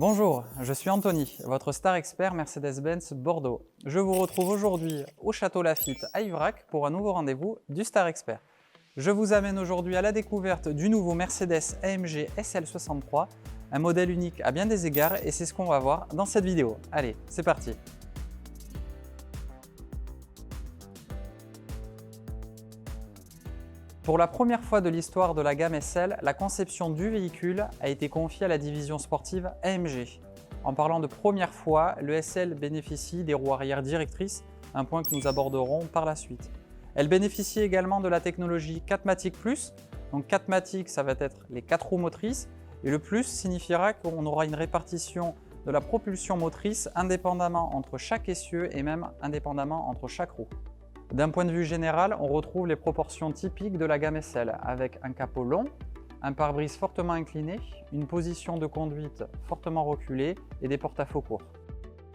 Bonjour, je suis Anthony, votre star expert Mercedes-Benz Bordeaux. Je vous retrouve aujourd'hui au Château Lafite à Ivrac pour un nouveau rendez-vous du Star Expert. Je vous amène aujourd'hui à la découverte du nouveau Mercedes AMG SL63, un modèle unique à bien des égards et c'est ce qu'on va voir dans cette vidéo. Allez, c'est parti! Pour la première fois de l'histoire de la gamme SL, la conception du véhicule a été confiée à la division sportive AMG. En parlant de première fois, le SL bénéficie des roues arrière directrices, un point que nous aborderons par la suite. Elle bénéficie également de la technologie 4MATIC+. Donc 4MATIC, ça va être les 4 roues motrices, et le plus signifiera qu'on aura une répartition de la propulsion motrice indépendamment entre chaque essieu et même indépendamment entre chaque roue. D'un point de vue général, on retrouve les proportions typiques de la gamme SL, avec un capot long, un pare-brise fortement incliné, une position de conduite fortement reculée et des porte-à-faux courts.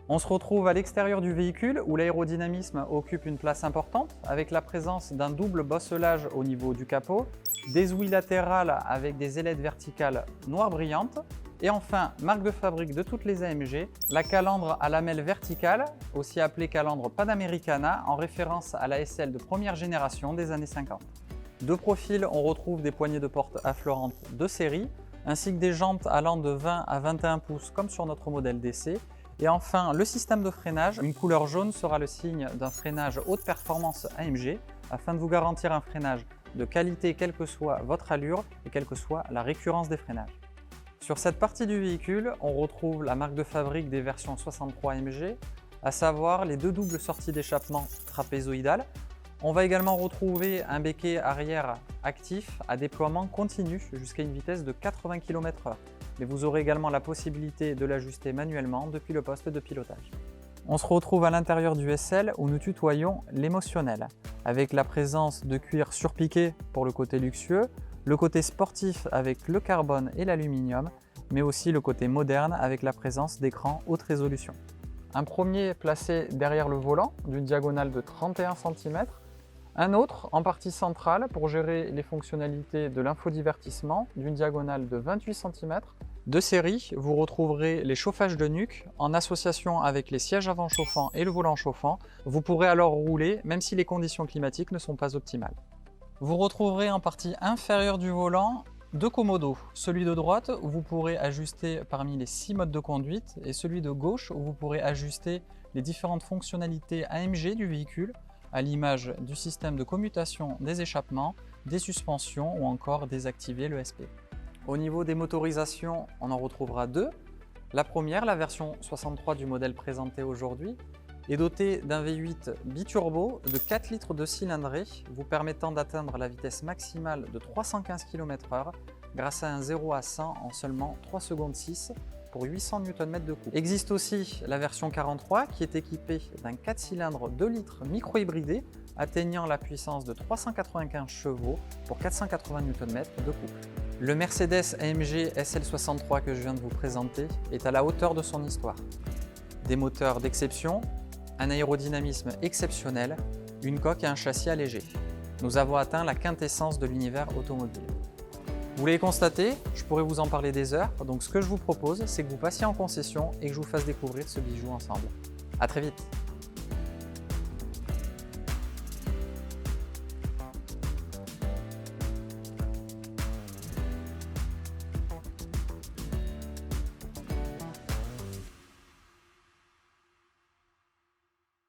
On se retrouve à l'extérieur du véhicule où l'aérodynamisme occupe une place importante, avec la présence d'un double bosselage au niveau du capot, des ouïes latérales avec des ailettes verticales noires brillantes, et enfin, marque de fabrique de toutes les AMG, la calandre à lamelles verticales, aussi appelée calandre Panamericana, en référence à la SL de première génération des années 50. De profil, on retrouve des poignées de porte affleurantes de série, ainsi que des jantes allant de 20 à 21 pouces comme sur notre modèle DC. Et enfin, le système de freinage, une couleur jaune sera le signe d'un freinage haute performance AMG, afin de vous garantir un freinage de qualité quelle que soit votre allure et quelle que soit la récurrence des freinages. Sur cette partie du véhicule, on retrouve la marque de fabrique des versions 63 AMG, à savoir les deux doubles sorties d'échappement trapézoïdales. On va également retrouver un béquet arrière actif à déploiement continu jusqu'à une vitesse de 80 km/h. Mais vous aurez également la possibilité de l'ajuster manuellement depuis le poste de pilotage. On se retrouve à l'intérieur du SL où nous tutoyons l'émotionnel, avec la présence de cuir surpiqué pour le côté luxueux, le côté sportif avec le carbone et l'aluminium, mais aussi le côté moderne avec la présence d'écrans haute résolution. Un premier placé derrière le volant d'une diagonale de 31 cm, un autre en partie centrale pour gérer les fonctionnalités de l'infodivertissement d'une diagonale de 28 cm. De série, vous retrouverez les chauffages de nuque en association avec les sièges avant chauffants et le volant chauffant. Vous pourrez alors rouler même si les conditions climatiques ne sont pas optimales. Vous retrouverez en partie inférieure du volant deux commodos, celui de droite où vous pourrez ajuster parmi les 6 modes de conduite et celui de gauche où vous pourrez ajuster les différentes fonctionnalités AMG du véhicule à l'image du système de commutation des échappements, des suspensions ou encore désactiver l'ESP. Au niveau des motorisations, on en retrouvera deux. La première, la version 63 du modèle présenté aujourd'hui, est dotée d'un V8 biturbo de 4 litres de cylindrée, vous permettant d'atteindre la vitesse maximale de 315 km/h grâce à un 0 à 100 en seulement 3 secondes 6 pour 800 Nm de couple. Existe aussi la version 43 qui est équipée d'un 4 cylindres 2 litres micro-hybridé atteignant la puissance de 395 chevaux pour 480 Nm de couple. Le Mercedes AMG SL63 que je viens de vous présenter est à la hauteur de son histoire. Des moteurs d'exception, un aérodynamisme exceptionnel, une coque et un châssis allégé. Nous avons atteint la quintessence de l'univers automobile. Vous l'avez constaté, je pourrais vous en parler des heures, donc ce que je vous propose, c'est que vous passiez en concession et que je vous fasse découvrir ce bijou ensemble. À très vite!